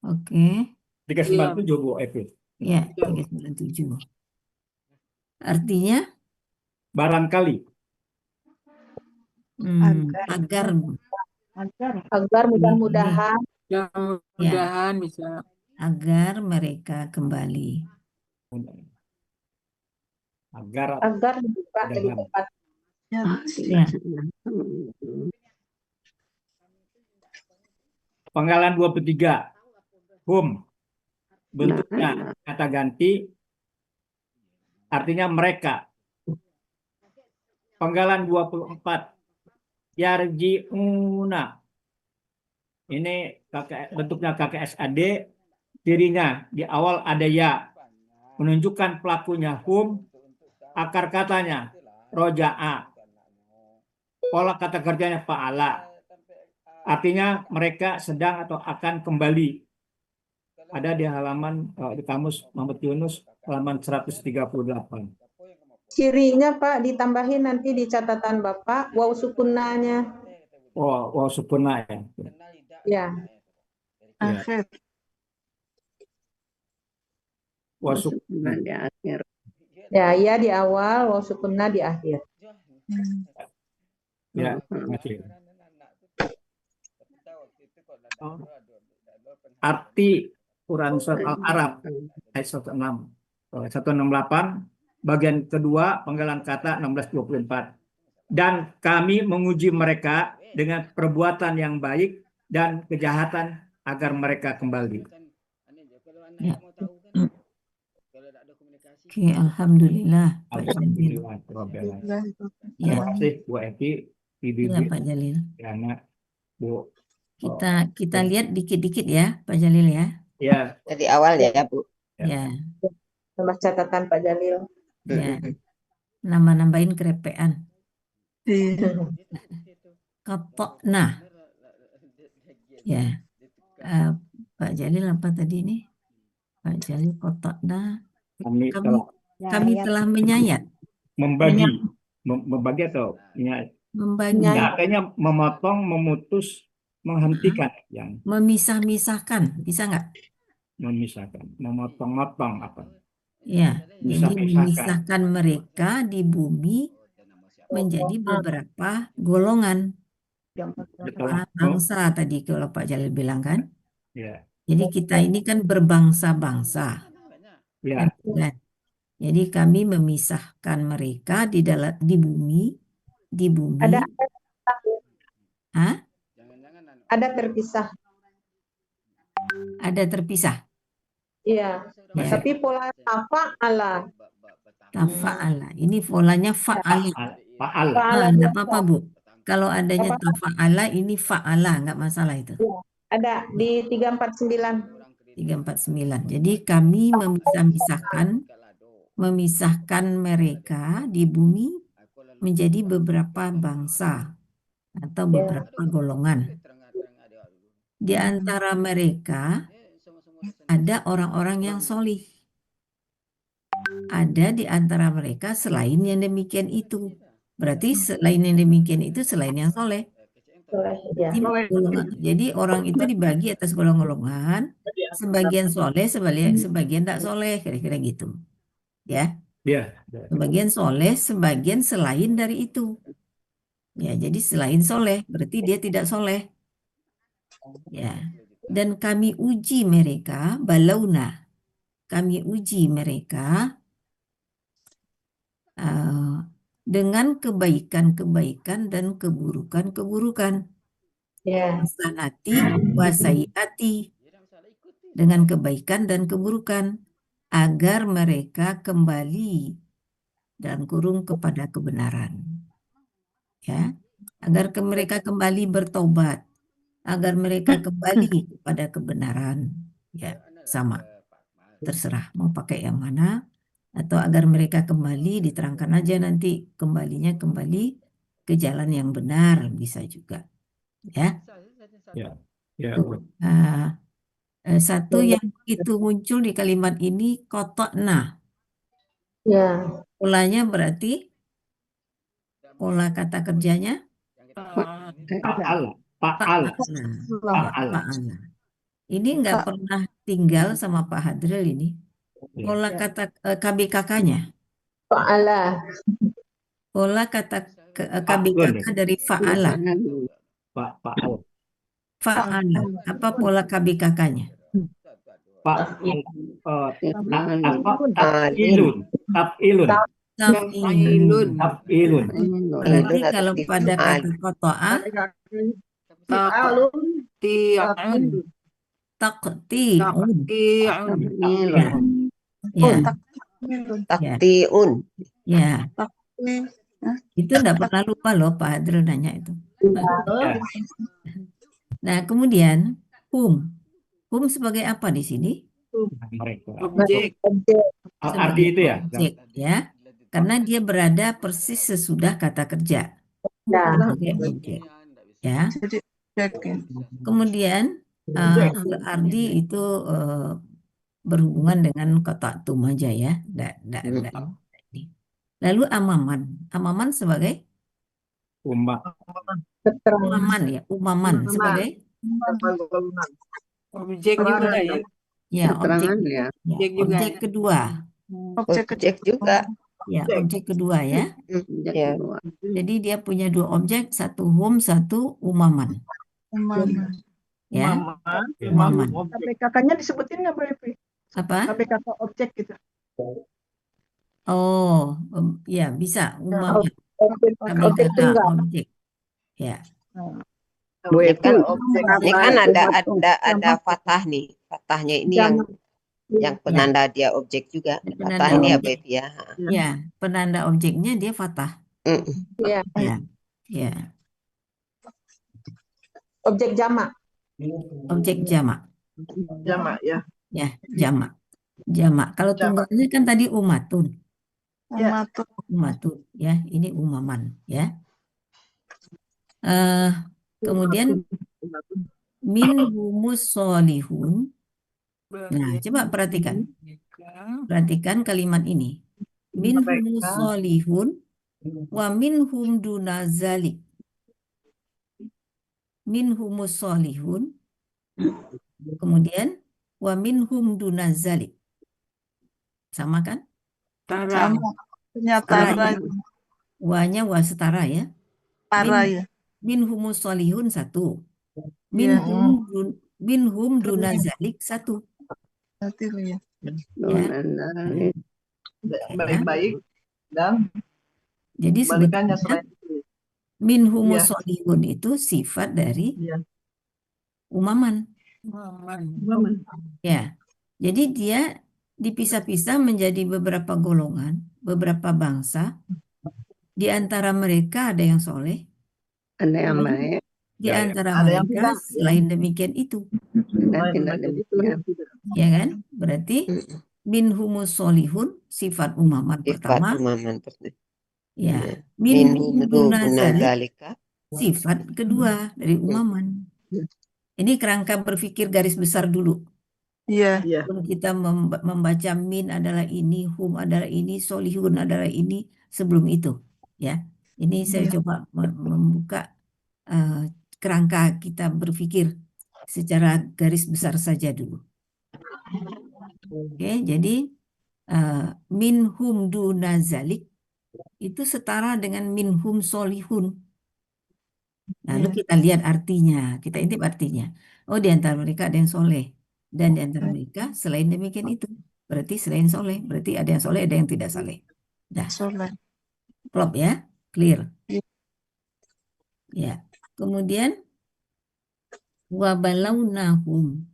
C: Oke.
E: 397, Bu Evi.
C: Ya, 397. Artinya
E: Barangkali.
C: agar
F: Agar mudah-mudahan
I: ya, mudah-mudahan bisa.
C: agar mereka kembali.
E: Agar
F: dibuka dari
E: mudah-mudahan.
F: tempat.
C: Ya.
E: Panggalan 23. Hum. Bentuknya kata ganti. Artinya mereka. Panggalan 24. Yarji'una. Ini bentuknya KKSAD. Cirinya di awal ada ya. Menunjukkan pelakunya hum. Akar katanya roja'a. Pola kata kerjanya fa'ala. Artinya mereka sedang atau akan kembali. Ada di halaman di kamus Muhammad Yunus halaman 138.
F: Cirinya Pak ditambahin nanti di catatan Bapak waw sukunanya.
E: Oh, wow, sempurna ya.
F: Ya.
I: Akhir.
E: Wow,
G: Sempurna di akhir.
F: Ya, ya di awal, waw sukunna di akhir.
E: ya, masih. Arti Quran Surat Al-Arab ayat 168 bagian kedua panggalan kata 1624. Dan kami menguji mereka dengan perbuatan yang baik dan kejahatan agar mereka kembali.
C: Ya. Oke, alhamdulillah Pak Jalil.
E: Alhamdulillah.
C: Ya,
E: Terima kasih Bu Evi, Ibu
C: ya Pak Jalil.
E: Diana, Bu.
C: Kita lihat dikit-dikit ya Pak Jalil ya.
E: Ya,
A: Dari awal ya, Bu.
C: Ya,
F: Tambah catatan Pak Jalil.
C: ya. Nambah-nambahin kerepean. Nah, ya. Pak Jalil apa tadi nih? Pak Jalil nah. Kami telah menyayat.
E: membagi atau
C: Membagi.
E: ya, artinya memotong, memutus, menghentikan yang
C: Memisah-misahkan, bisa nggak?
E: memisahkan, memotong-motong apa?
C: Ya, jadi
E: Misah-misahkan.
C: memisahkan mereka di bumi menjadi beberapa golongan. Bangsa tadi kalau Pak Jalil bilang kan.
E: Ya.
C: Jadi kita ini kan berbangsa-bangsa.
E: Ya.
C: Kan? Jadi kami memisahkan mereka di bumi.
F: Ada terpisah.
C: Ada terpisah.
F: Iya.
C: Ya.
F: Tapi pola tafa'ala.
C: Tafa'ala. Ini polanya fa'ala.
E: Fa'ala.
C: Enggak apa-apa Bu. Kalau adanya tafa'ala ini fa'ala, nggak masalah itu.
F: Ya, ada di 349.
C: 349. Jadi kami memisahkan mereka di bumi menjadi beberapa bangsa atau beberapa golongan. Di antara mereka ada orang-orang yang solih. Ada di antara mereka selain yang demikian itu. Berarti selain yang demikian itu selain yang soleh.
F: Ya.
C: Jadi orang itu dibagi atas golongan-golongan, sebagian soleh, sebagian tak soleh, kira-kira gitu. Ya,
E: Ya.
C: sebagian soleh, sebagian selain dari itu. Ya, jadi selain soleh, berarti dia tidak soleh. Ya, dan kami uji mereka, balauna. Kami uji mereka dengan kebaikan-kebaikan dan keburukan-keburukan.
F: Ya.
C: Hasanati wasaiati, dengan kebaikan dan keburukan, agar mereka kembali dalam kurung kepada kebenaran. Ya, agar mereka kembali bertobat, agar mereka kembali kepada kebenaran. Ya, sama. Terserah mau pakai yang mana, atau agar mereka kembali, diterangkan aja nanti kembalinya kembali ke jalan yang benar, bisa juga. Ya.
E: Ya. Ya.
C: Tuh. Satu yang itu muncul di kalimat ini kotokna.
F: Ya.
C: Polanya berarti pola kata kerjanya
E: Fa'ala.
C: fa'ala. Ini nggak pernah tinggal sama Pak Hadril ini. Pola kata KBKK-nya.
F: Fa'ala.
C: Pola kata KBKK dari fa'ala.
E: Fa'ala.
C: Fa'ala. Apa pola KBKK-nya?
E: Taf'ilun. Taf'ilun.
C: Berarti kalau pada kata koto'a, takti'un.
A: Taktiun.
C: Ya. Itu enggak pernah lupa loh Pak Hadril nanya itu. Nah, kemudian hum. Hum sebagai apa di sini?
E: Objek. Arti itu ya?
C: Objek, ya. Karena dia berada persis sesudah kata kerja. Sebagai objek. Ya. Kemudian ardi itu berhubungan dengan kata tum aja ya. Lalu amaman. Amaman sebagai umaman ya. Umaman sebagai
I: objek juga ya.
C: Ya, objek,
G: ya.
C: Objek kedua.
A: Objek juga.
C: Ya, objek kedua ya.
A: Ya.
C: Jadi dia punya dua objek, satu hum, satu umaman. Ya, umaman.
B: KPKK-nya disebutin nggak Bro Evi?
C: Apa?
B: KPKK objek gitu.
C: Oh, ya bisa umaman.
F: Objek tunggal.
C: Objek. Ya.
A: Ini kan ada fathah nih. Fathahnya ini yang penanda dia objek juga. Fathah ini ya, Beb ya.
C: Ya, penanda objeknya dia fathah.
F: Ya.
C: Ya. Ya.
F: Objek jamak.
C: Objek jamak.
H: Jamak ya.
C: Ya, jamak. Jamak. Kalau tunggalnya kan tadi umatun. Umatun. Ya, ini umaman. Ya. Kemudian minhumus solihun. Nah, coba perhatikan. Perhatikan kalimat ini. Minhumus solihun wa minhum dunazalik. Minhumus solihun. Kemudian wa minhum dunazalik. Sama kan?
H: Setara.
C: Wa-nya wa setara ya. Minhumus solihun satu. Minhum dunazalik satu.
H: Ya.
C: Ya.
H: Baik-baik dan
C: Jadi
H: balikannya
C: sebetulnya
H: selain itu.
C: minhumus solihun itu sifat dari umaman. Ya. Jadi dia dipisah-pisah menjadi beberapa golongan, beberapa bangsa. Di antara mereka ada yang soleh.
G: Ada yang baik.
C: Di antara
H: Ada yang
C: mereka
H: tidak.
C: selain demikian itu.
G: Tidak demikian.
C: Ya kan? Berarti minhumus solihun sifat umaman pertama.
A: Umaman pertama.
C: Ya.
A: Minhum
C: Minhum dunazalik
A: dunazalika.
C: sifat kedua dari umaman. Ini kerangka berpikir garis besar dulu.
H: Iya.
C: Sebelum kita membaca min adalah ini, hum adalah ini, solihun adalah ini, sebelum itu. Ya. Ini saya coba membuka kerangka kita berpikir secara garis besar saja dulu. Oke, jadi minhum duna zalik itu setara dengan minhum solihun. Lalu kita lihat artinya, kita intip artinya. Oh, di antara mereka ada yang soleh. Dan di antara mereka selain demikian itu. Berarti selain soleh, berarti ada yang soleh, ada yang tidak soleh. Dah, klop ya, clear. Ya, kemudian wabalaunahum.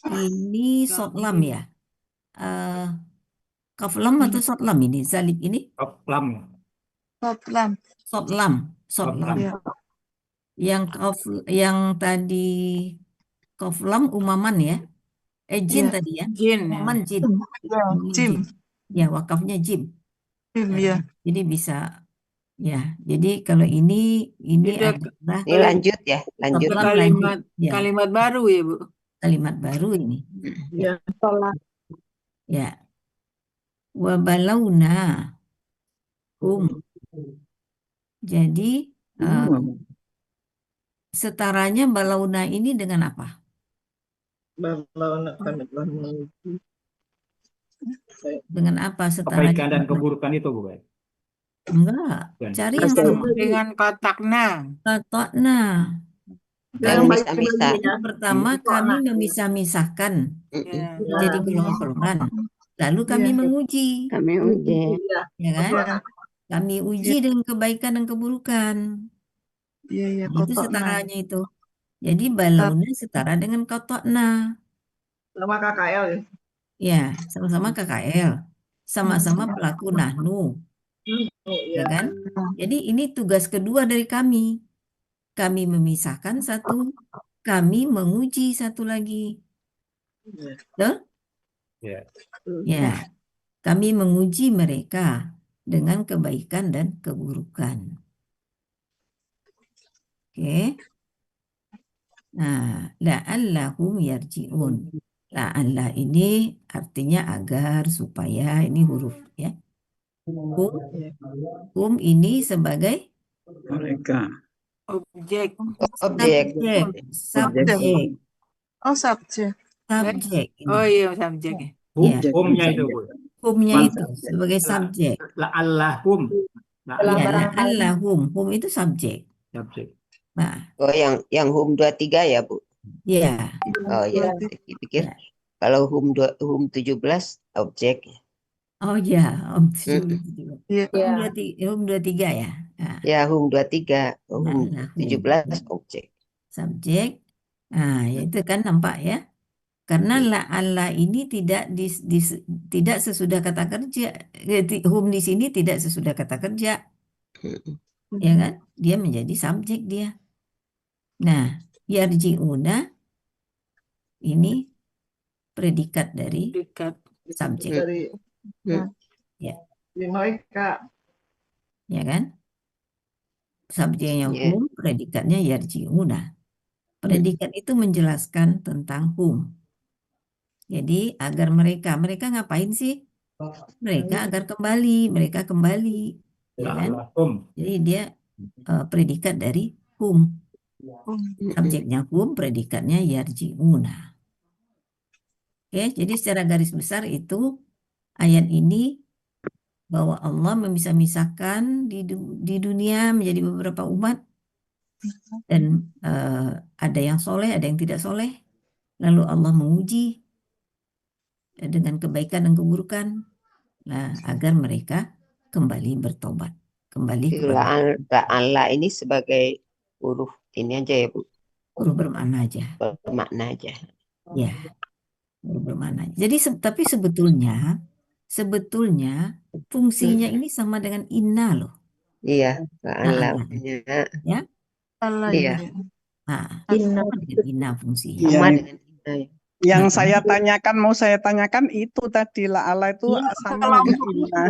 C: Ini sotlam ya. Kaflam atau sotlam ini? Zalik ini?
E: Lam.
C: Sotlam. Yang tadi kaflam umaman ya. Jin tadi ya.
I: Jin.
C: Umaman jin.
H: Jim.
C: Ya, wakafnya jim.
H: Ya.
C: Jadi bisa ya. Jadi kalau ini
I: Itu
C: adalah
A: Ini lanjut ya, lanjut.
C: sotlam lanjut.
I: kalimat
C: Ya,
I: kalimat baru ya, Bu.
C: kalimat baru ini.
H: Ya.
C: Ya. Wabalauna Jadi setaranya balauna ini dengan apa? Dengan apa setaranya?
E: Kebaikan dan keburukan itu, bukan?
C: Enggak. Cari yang sama.
I: Dengan katakna.
C: Katokna.
A: Yang bisa-bisa.
C: Yang pertama kami memisah-misahkan jadi golongan-golongan. Lalu kami menguji,
G: Kami uji.
C: ya kan? Kami uji dengan kebaikan dan keburukan. Itu setaranya itu. Jadi balauna setara dengan katokna.
H: Sama KKL ya.
C: Ya, sama-sama KKL. Sama-sama pelaku nahnu. Ya kan? Jadi ini tugas kedua dari kami. Kami memisahkan satu, kami menguji satu lagi. Betul? Ya. Kami menguji mereka dengan kebaikan dan keburukan. Oke. Nah, la'allahum yarji'un. La'alla ini artinya agar, supaya, ini huruf ya. Ini sebagai
K: mereka.
I: Objek.
C: Subjek.
H: Oh, subjek.
C: Subjek.
I: Oh iya, subjek.
C: Ya.
E: Hukumnya itu, Bu.
C: Hukumnya itu sebagai subjek.
E: La'allahum.
C: Ya, la'allahum. Hum itu subjek.
E: Subjek.
C: Nah,
A: Oh, yang hum 23 ya, Bu?
C: ya.
A: Oh ya, pikir kalau hum 17 objek.
C: Oh ya, Om
H: Iya.
C: Hum 23 ya. Nah,
A: Ya, hum 23, hum
C: nah,
A: 17 objek.
C: subjek. Nah, itu kan nampak ya. Karena la'alla ini tidak tidak sesudah kata kerja. Hum di sini tidak sesudah kata kerja. Ya kan? Dia menjadi subjek dia. Nah, yarji'una ini predikat dari subjek.
H: Dari
C: Ya.
H: di mereka.
C: Ya kan? Subjeknya hum, predikatnya yarji'una. Predikat itu menjelaskan tentang hum. Jadi agar mereka ngapain sih? Mereka agar kembali, mereka kembali. Ya kan? Jadi dia predikat dari hum. Subjeknya hum, predikatnya yarji'una. Oke, jadi secara garis besar itu ayat ini bahwa Allah memisah-misahkan di dunia menjadi beberapa umat dan ada yang soleh, ada yang tidak soleh. Lalu Allah menguji dengan kebaikan dan keburukan, nah agar mereka kembali bertobat, kembali kepada
A: Allah ini sebagai huruf ini aja ya, Bu.
C: huruf bermakna aja.
A: Bermakna aja.
C: Ya, huruf bermakna. Jadi tapi sebetulnya fungsinya ini sama dengan inna loh.
A: Iya, Allah.
C: Ya.
H: Allah.
A: Iya.
C: Nah, sama dengan inna fungsinya.
A: Sama dengan inna.
K: Yang saya tanyakan itu tadi la'alla itu sama dengan inna.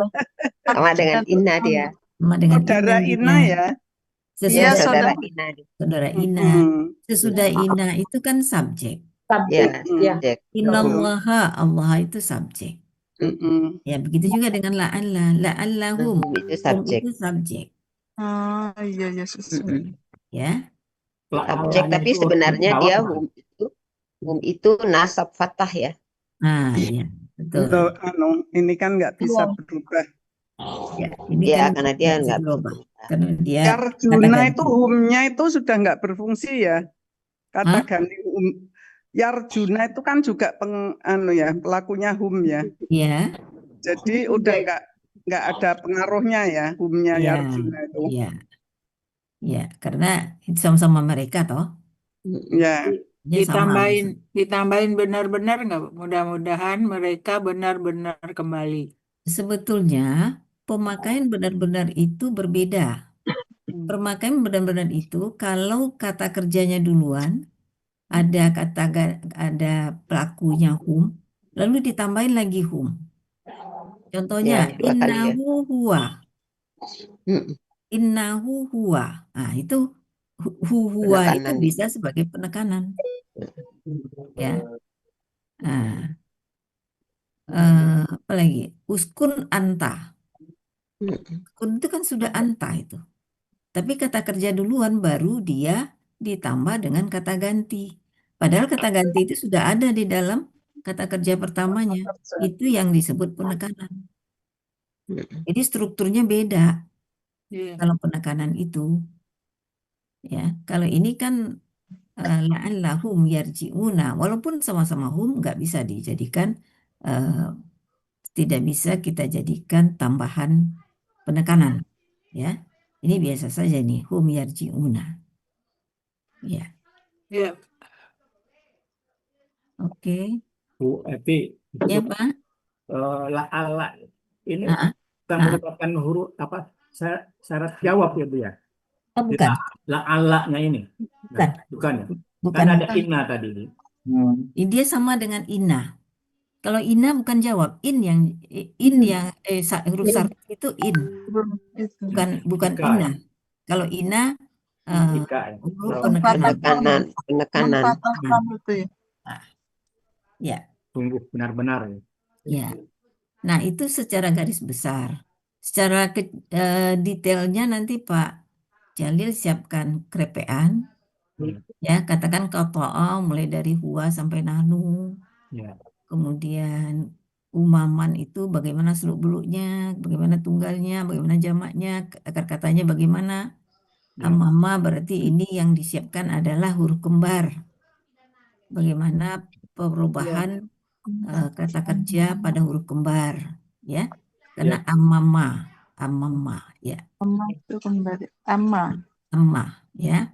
A: Sama dengan inna dia.
C: Sama dengan
K: saudara inna ya.
A: Saudara inna.
C: Saudara inna. Sesudah inna itu kan subjek.
A: Subjek.
C: Innallaha, Allah itu subjek. Ya, begitu juga dengan la'alla. La'allahum,
A: itu subjek.
C: Itu subjek.
H: Iya, iya, sesuai.
C: Ya.
A: Kita cek,
E: La'allanya
A: tapi
E: itu huruf
A: sebenarnya
E: jawab
A: dia
E: bukan?
A: hum itu nasab fathah ya.
C: Nah, iya, betul.
K: Untuk ini kan nggak bisa berubah.
C: Ya, ini
A: Ya,
C: kan
A: karena dia
C: nggak bisa
A: nggak
C: berubah
A: berubah.
C: karena dia kata
K: Yarjuna itu
C: ganti.
K: humnya itu sudah nggak berfungsi ya. Kata
C: Hah?
K: ganti hum. Yarjuna itu kan juga pelakunya hum ya.
C: Ya,
K: Jadi udah nggak ada pengaruhnya ya humnya
C: ya,
K: Yarjuna itu.
C: ya, ya, karena itu sama-sama mereka toh.
K: Ya.
C: Dia sama.
I: Ditambahin benar-benar nggak? Mudah-mudahan mereka benar-benar kembali.
C: Sebetulnya pemakaian benar-benar itu berbeda. Pemakaian benar-benar itu kalau kata kerjanya duluan, ada ada pelakunya hum, lalu ditambahin lagi hum. Contohnya
A: Ya, 2 kali ya.
C: innahu huwa,
A: Mm,
C: innahu huwa. Nah, itu huwa itu
A: penekanan.
C: bisa sebagai penekanan, ya. Nah, apa lagi? Uskun anta. Uskun itu kan sudah anta itu. Tapi kata kerja duluan baru dia ditambah dengan kata ganti. Padahal kata ganti itu sudah ada di dalam kata kerja pertamanya. Itu yang disebut penekanan. Jadi strukturnya beda
I: Iya.
C: kalau penekanan itu. Ya, kalau ini kan la'allahum yarji'una, walaupun sama-sama hum nggak bisa dijadikan tidak bisa kita jadikan tambahan penekanan. Ya, ini biasa saja nih hum yarji'una. Ya.
I: Iya.
C: Oke.
E: Bu Evi,
C: Ya,
E: untuk
C: Pak.
E: la'alla ini
C: Ah,
E: bukan
C: ah.
E: merupakan huruf syarat jawab ya Bu ya?
C: Oh, bukan.
E: La'allanya ini.
C: Bukan.
E: Bukan ya?
C: Bukan.
E: Kan ada inna tadi.
C: Dia sama dengan inna. Kalau inna bukan jawab, in yang huruf syarat itu in, bukan
E: Ika
C: inna.
E: ya?
C: Kalau inna
E: Ika ya?
C: huruf penekanan.
A: Penekanan.
H: Itu ya.
C: Ya,
E: Sungguh benar-benar ya.
C: ya. Nah, itu secara garis besar. Secara detailnya nanti Pak Jalil siapkan krepean. Ya, katakan qata'a mulai dari huwa sampai nahnu.
E: Ya.
C: Kemudian umaman itu bagaimana seluk-beluknya, bagaimana tunggalnya, bagaimana jamaknya, akar katanya bagaimana.
E: Ya.
C: Amama berarti ini yang disiapkan adalah huruf kembar. Bagaimana perubahan kata kerja pada huruf kembar, ya. Karena amama, ya.
H: Amma itu kembali. Amma.
C: Amma, ya.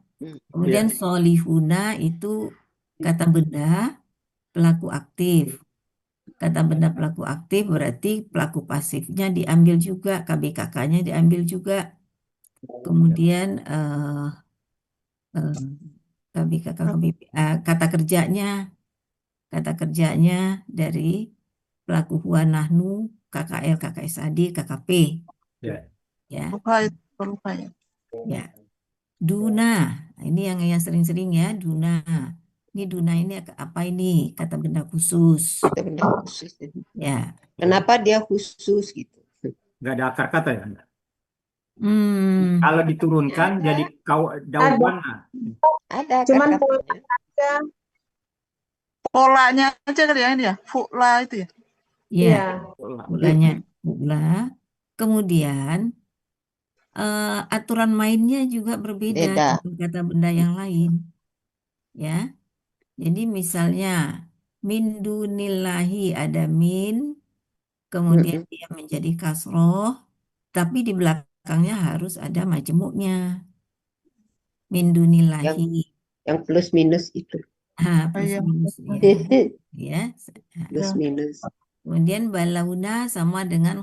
C: Kemudian
E: Ya.
C: solihuna itu kata benda pelaku aktif. Kata benda pelaku aktif berarti pelaku pasifnya diambil juga, KBKK-nya diambil juga. Kemudian KBKK, kata kerjanya dari pelaku huwa nahnu, KKL, KKSAD, KKP.
E: Ya.
C: Ya.
H: Lupa ya.
C: Ya. Duna, ini yang sering-sering ya, duna. Ini duna ini apa ini? Kata benda khusus.
A: Kata benda khusus.
C: Ya.
A: Kenapa dia khusus gitu?
E: Nggak ada akar kata ya?
C: Kalau
E: diturunkan jadi daun mana?
A: Ada
F: Cuman
A: kata-katanya.
H: Polanya aja kali ya ini ya. Fu'la itu ya.
C: Iya, polanya pula. Kemudian aturan mainnya juga berbeda dengan kata benda yang lain. Ya. Jadi misalnya min dunillahi ada min, kemudian dia menjadi kasroh, tapi di belakangnya harus ada majemuknya. Min dunillahi.
A: Yang plus minus itu.
C: Plus minus ya.
A: Plus minus.
C: Kemudian balauna sama dengan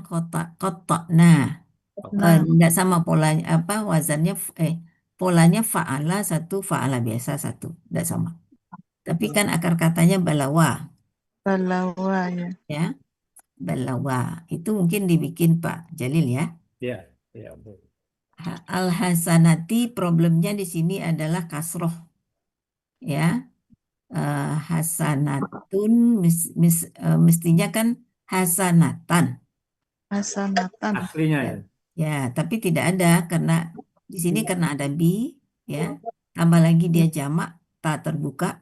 C: kotokna. Tidak sama polanya wazannya polanya fa'ala satu, fa'ala biasa satu, tidak sama. Tapi kan akar katanya balawa.
H: Balawa ya.
C: Ya, balawa itu mungkin dibikin Pak Jalil ya.
E: Iya, iya.
C: Al-hasanati problemnya di sini adalah kasroh. Ya, hasanatun mestinya kan hasanatan.
H: Hasanatan.
E: Aslinya ya.
C: Ya, tapi tidak ada karena Di sini karena ada bi, ya, tambah lagi dia jamak tak terbuka,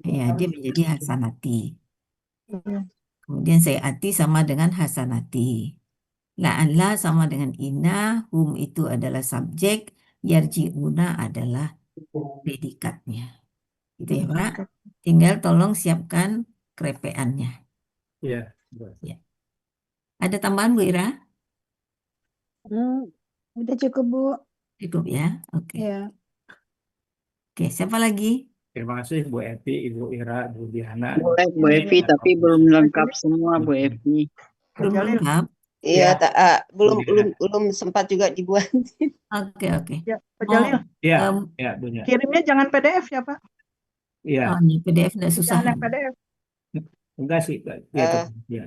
C: ya, dia menjadi hasanati. Kemudian sayati sama dengan hasanati. La'alla sama dengan inna, hum itu adalah subjek, yarji'una adalah predikatnya. Gitu ya, Pak. Tinggal tolong siapkan kerepeannya.
E: Iya.
C: Ya. Ada tambahan Bu Ira?
J: Udah cukup, Bu.
C: Cukup ya? Oke.
J: Ya.
C: Oke, siapa lagi?
E: Terima kasih Bu Evi, Ibu Ira, Bu Diana.
G: Boleh Bu Evi, tapi belum lengkap semua Bu Evi.
C: Belum
B: Jalil.
C: lengkap?
A: Iya,
E: Ya.
A: belum
E: Iya.
A: belum sempat juga dibuat.
C: Oke.
B: Ya, Pak Jalil.
E: Iya,
C: Em,
E: ya, Bu Nya.
B: Kirimnya jangan PDF ya, Pak.
E: Iya.
C: ini PDF nggak susah.
B: Jangan yang PDF.
E: Enggak sih, Pak. Iya,
A: Eh,
E: iya.